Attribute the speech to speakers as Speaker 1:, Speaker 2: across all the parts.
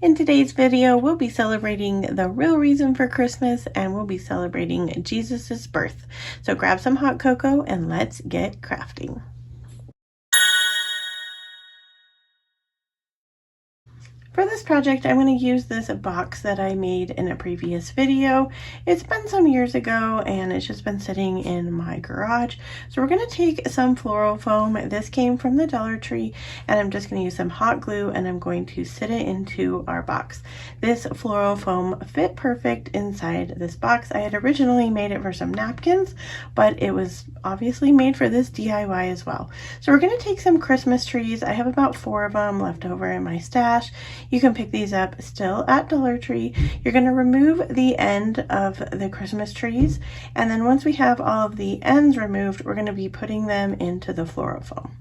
Speaker 1: In today's video, we'll be celebrating the real reason for Christmas, and we'll be celebrating Jesus's birth. So grab some hot cocoa and let's get crafting. For this project, I'm going to use this box that I made in a previous video. It's been some years ago and it's just been sitting in my garage. So we're going to take some floral foam. This came from the Dollar Tree, and I'm just going to use some hot glue and I'm going to sit it into our box. This floral foam fit perfect inside this box. I had originally made it for some napkins, but it was obviously made for this DIY as well. So we're going to take some Christmas trees. I have about 4 of them left over in my stash. You can pick these up still at Dollar Tree. You're going to remove the end of the Christmas trees, and then once we have all of the ends removed, we're going to be putting them into the floral foam.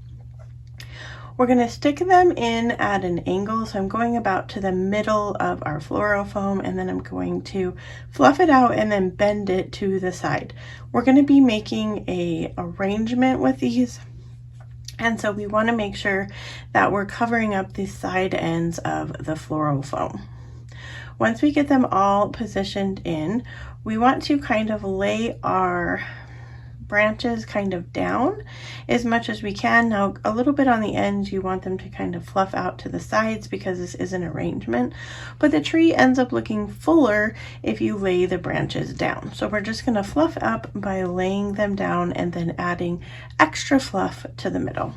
Speaker 1: We're going to stick them in at an angle, so I'm going about to the middle of our floral foam, and then I'm going to fluff it out and then bend it to the side. We're going to be making an arrangement with these, and so we want to make sure that we're covering up the side ends of the floral foam. Once we get them all positioned in, we want to kind of lay our branches kind of down as much as we can. Now, a little bit on the ends, you want them to kind of fluff out to the sides because this is an arrangement, but the tree ends up looking fuller if you lay the branches down. So we're just going to fluff up by laying them down and then adding extra fluff to the middle.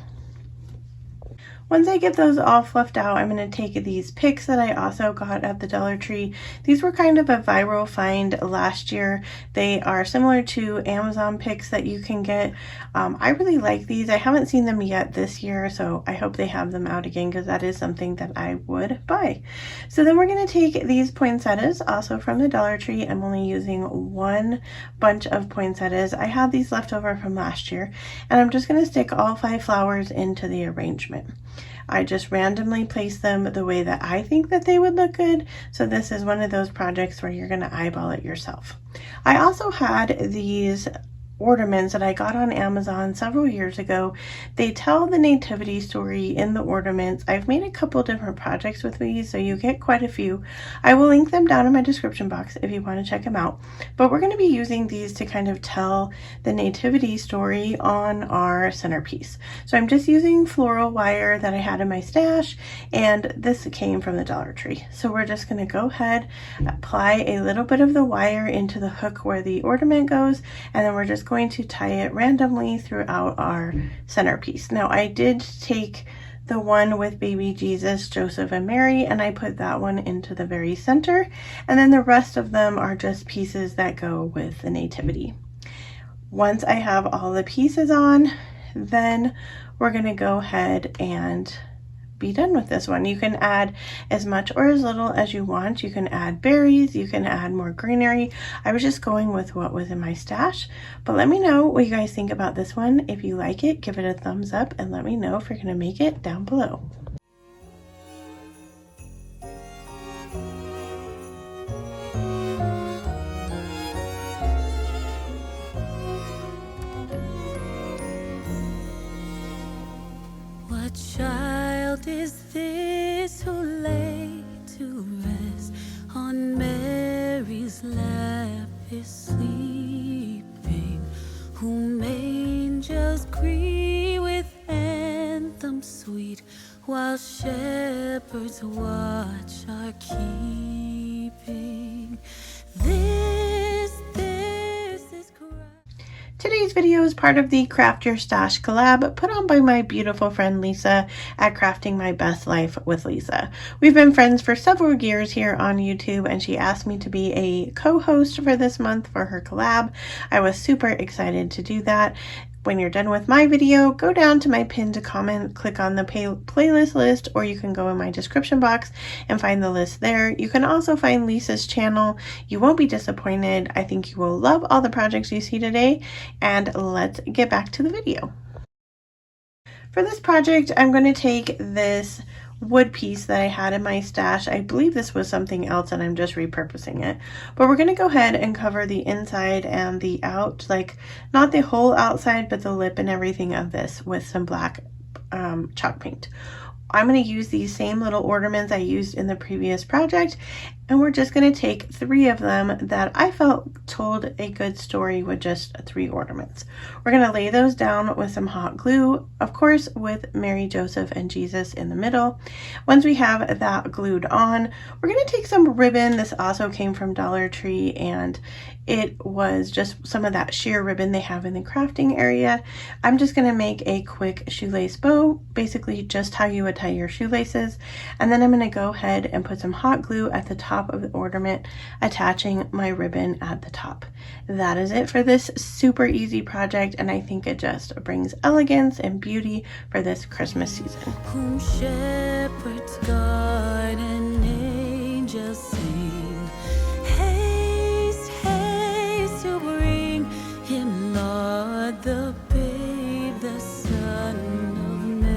Speaker 1: Once I get those all fluffed out, I'm going to take these picks that I also got at the Dollar Tree. These were kind of a viral find last year. They are similar to Amazon picks that you can get. I really like these. I haven't seen them yet this year, so I hope they have them out again because that is something that I would buy. So then we're going to take these poinsettias, also from the Dollar Tree. I'm only using one bunch of poinsettias. I had these left over from last year, and I'm just going to stick all 5 flowers into the arrangement. I just randomly place them the way that I think that they would look good. So this is one of those projects where you're going to eyeball it yourself. I also had these ornaments that I got on Amazon several years ago. They tell the nativity story in the ornaments. I've made a couple different projects with these, so you get quite a few. I will link them down in my description box if you want to check them out. But we're going to be using these to kind of tell the nativity story on our centerpiece. So I'm just using floral wire that I had in my stash, and this came from the Dollar Tree. So we're just going to go ahead, apply a little bit of the wire into the hook where the ornament goes, and then we're just going to tie it randomly throughout our centerpiece. Now, I did take the one with baby Jesus, Joseph, and Mary, and I put that one into the very center, and then the rest of them are just pieces that go with the nativity. Once I have all the pieces on, then we're going to go ahead and be done with this one. You can add as much or as little as you want. You can add berries, you can add more greenery. I was just going with what was in my stash, but let me know what you guys think about this one. If you like it, give it a thumbs up and let me know if you're going to make it down below.
Speaker 2: What child is this who lay to rest on Mary's lap is sleeping, whom angels greet with anthems sweet, while shepherds watch are keeping? This is Christ.
Speaker 1: Today's video is part of the Craft Your Stash collab put on by my beautiful friend Lisa at Crafting My Best Life with Lisa. We've been friends for several years here on YouTube, and she asked me to be a co-host for this month for her collab. I was super excited to do that. When you're done with my video, go down to my pinned comment, click on the playlist list, or you can go in my description box and find the list there. You can also find Lisa's channel. You won't be disappointed. I think you will love all the projects you see today, and let's get back to the video. For this project, I'm going to take this wood piece that I had in my stash. I believe this was something else and I'm just repurposing it. But we're going to go ahead and cover the inside and the out, like not the whole outside, but the lip and everything of this with some black chalk paint. I'm going to use these same little ornaments I used in the previous project, and we're just going to take 3 of them that I felt told a good story with just 3 ornaments. We're going to lay those down with some hot glue, of course with Mary, Joseph, and Jesus in the middle. Once we have that glued on, we're going to take some ribbon. This also came from Dollar Tree, and it was just some of that sheer ribbon they have in the crafting area. I'm just going to make a quick shoelace bow, basically just how you would tie your shoelaces. And then I'm going to go ahead and put some hot glue at the top of the ornament, attaching my ribbon at the top. That is it for this super easy project, and I think it just brings elegance and beauty for this Christmas season.
Speaker 2: Whom shepherds guard and angels sing, haste, haste to bring him, Lord, the babe, the Son of Mary.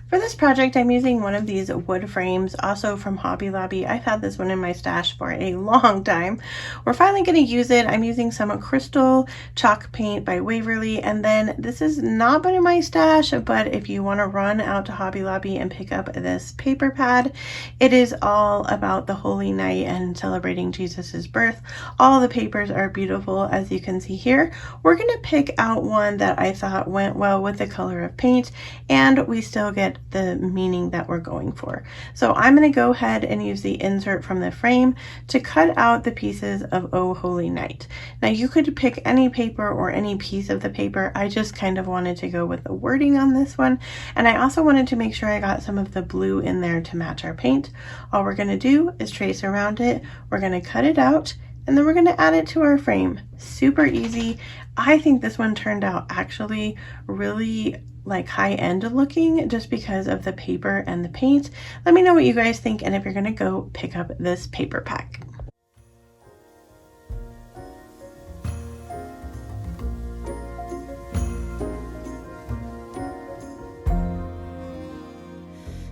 Speaker 1: For this project, I'm using one of these wood frames, also from Hobby Lobby. I've had this one in my stash for a long time. We're finally going to use it. I'm using some crystal chalk paint by Waverly, and then this has not been in my stash, but if you want to run out to Hobby Lobby and pick up this paper pad, it is all about the Holy Night and celebrating Jesus's birth. All the papers are beautiful, as you can see here. We're going to pick out one that I thought went well with the color of paint, and we still get the meaning that we're going for. So I'm going to go ahead and use the insert from the frame to cut out the pieces of Oh Holy Night. Now you could pick any paper or any piece of the paper. I just kind of wanted to go with the wording on this one, and I also wanted to make sure I got some of the blue in there to match our paint. All we're going to do is trace around it. We're going to cut it out, and then we're going to add it to our frame. Super easy. I think this one turned out actually really like high-end looking just because of the paper and the paint. Let me know what you guys think, and if you're gonna go pick up this paper pack.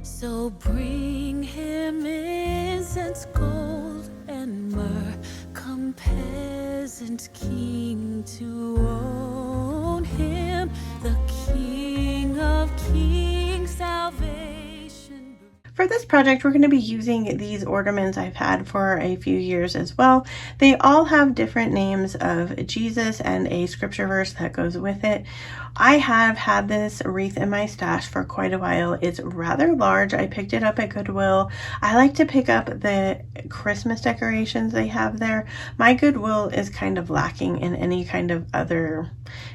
Speaker 2: So bring him incense, gold, and myrrh. Come, peasant king, to own him, the King of Kings, salvation.
Speaker 1: For this project, we're going to be using these ornaments I've had for a few years as well. They all have different names of Jesus and a scripture verse that goes with it. I have had this wreath in my stash for quite a while. It's rather large. I picked it up at Goodwill. I like to pick up the Christmas decorations they have there. My Goodwill is kind of lacking in any kind of other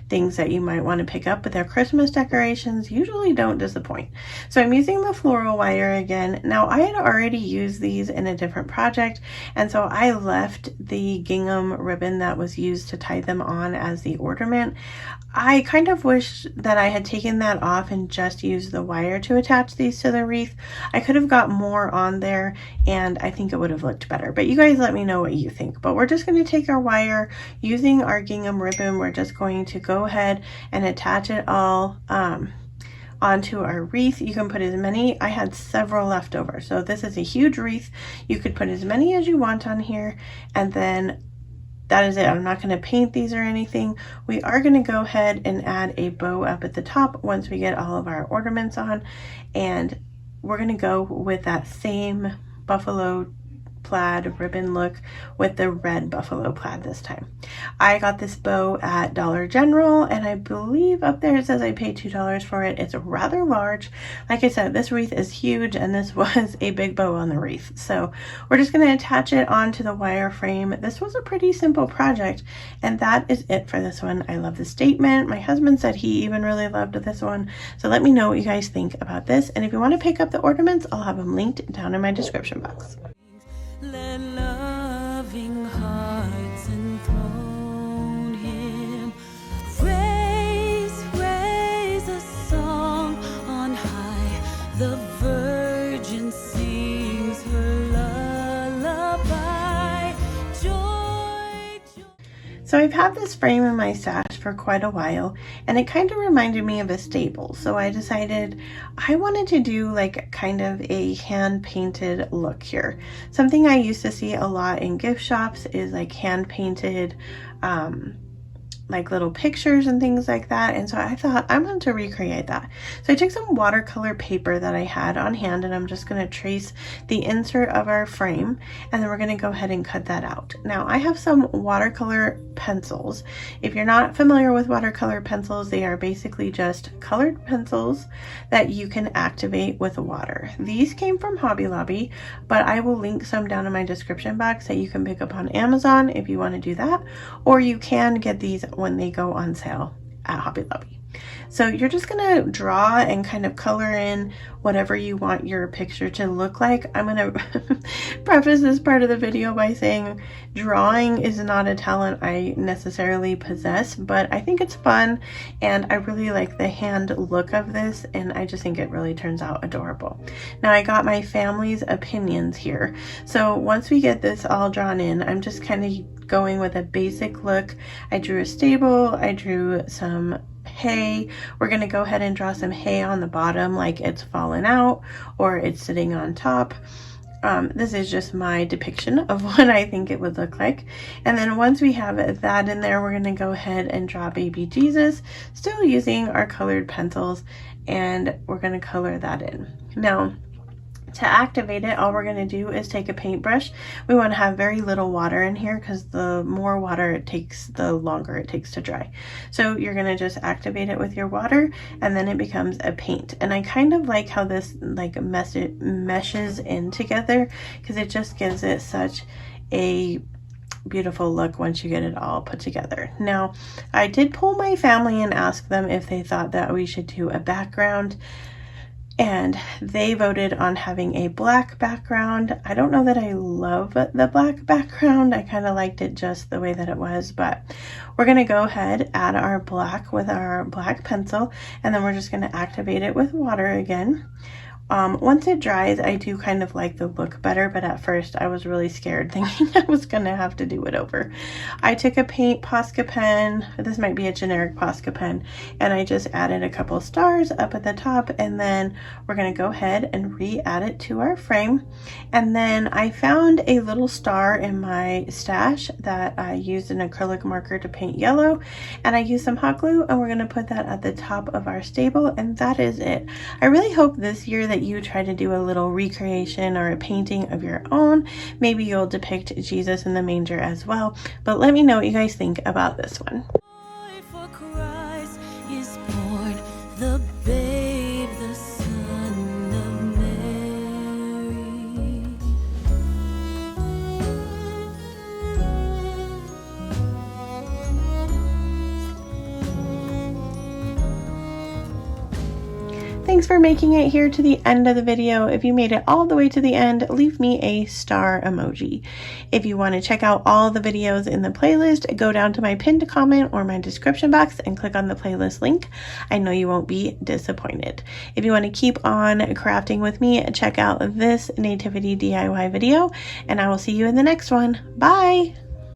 Speaker 1: things that you might want to pick up, but their Christmas decorations usually don't disappoint. So I'm using the floral wire again. Now I had already used these in a different project, and so I left the gingham ribbon that was used to tie them on as the ornament. I kind of wish that I had taken that off and just used the wire to attach these to the wreath. I could have got more on there, and I think it would have looked better, but you guys let me know what you think. But we're just going to take our wire using our gingham ribbon. We're just going to go ahead and attach it all onto our wreath. You can put as many. I had several left over, so this is a huge wreath. You could put as many as you want on here, and then that is it. I'm not going to paint these or anything. We are going to go ahead and add a bow up at the top once we get all of our ornaments on, and we're going to go with that same buffalo plaid ribbon look with the red buffalo plaid this time. I got this bow at Dollar General, and I believe up there it says I paid $2 for it. It's rather large. Like I said, this wreath is huge, and this was a big bow on the wreath. So we're just going to attach it onto the wire frame. This was a pretty simple project, and that is it for this one. I love the statement. My husband said he even really loved this one. So let me know what you guys think about this, and if you want to pick up the ornaments, I'll have them linked down in my description box.
Speaker 2: Let loving hearts enthrone him. Raise, raise a song on high. The Virgin sings her lullaby. Joy, joy.
Speaker 1: So I've had this frame in my stash for quite a while, and it kind of reminded me of a staple. So I decided I wanted to do like kind of a hand painted look here. Something I used to see a lot in gift shops is like hand painted like little pictures and things like that. And so I thought I'm going to recreate that. So I took some watercolor paper that I had on hand, and I'm just going to trace the insert of our frame, and then we're going to go ahead and cut that out. Now I have some watercolor pencils. If you're not familiar with watercolor pencils, they are basically just colored pencils that you can activate with water. These came from Hobby Lobby, but I will link some down in my description box that you can pick up on Amazon if you want to do that, or you can get these when they go on sale at Hobby Lobby. So you're just gonna draw and kind of color in whatever you want your picture to look like. I'm gonna preface this part of the video by saying drawing is not a talent I necessarily possess, but I think it's fun and I really like the hand look of this, and I just think it really turns out adorable. Now I got my family's opinions here. So once we get this all drawn in, I'm just kind of going with a basic look. I drew a stable, I drew some hay. We're going to go ahead and draw some hay on the bottom like it's fallen out or it's sitting on top. This is just my depiction of what I think it would look like. And then once we have that in there, we're going to go ahead and draw baby Jesus, still using our colored pencils, and we're going to color that in. Now, to activate it, all we're going to do is take a paintbrush. We want to have very little water in here because the more water it takes, the longer it takes to dry. So you're going to just activate it with your water, and then it becomes a paint. And I kind of like how this like meshes in together, because it just gives it such a beautiful look once you get it all put together. Now, I did poll my family and ask them if they thought that we should do a background, and they voted on having a black background. I don't know that I love the black background. I kind of liked it just the way that it was, but we're going to go ahead, add our black with our black pencil, and then we're just going to activate it with water again. Once it dries, I do kind of like the look better, but at first I was really scared thinking I was gonna have to do it over. I took a paint Posca pen, this might be a generic Posca pen, and I just added a couple stars up at the top, and then we're gonna go ahead and re-add it to our frame. And then I found a little star in my stash that I used an acrylic marker to paint yellow, and I used some hot glue, and we're gonna put that at the top of our stable, and that is it. I really hope this year that you try to do a little recreation or a painting of your own. Maybe you'll depict Jesus in the manger as well, but let me know what you guys think about this one.
Speaker 2: For Christ is born, the babe, the son of Mary.
Speaker 1: Thanks for making it here to the end of the video. If you made it all the way to the end, leave me a star emoji. If you want to check out all the videos in the playlist, go down to my pinned comment or my description box and click on the playlist link. I know you won't be disappointed. If you want to keep on crafting with me, check out this nativity DIY video, and I will see you in the next one. Bye!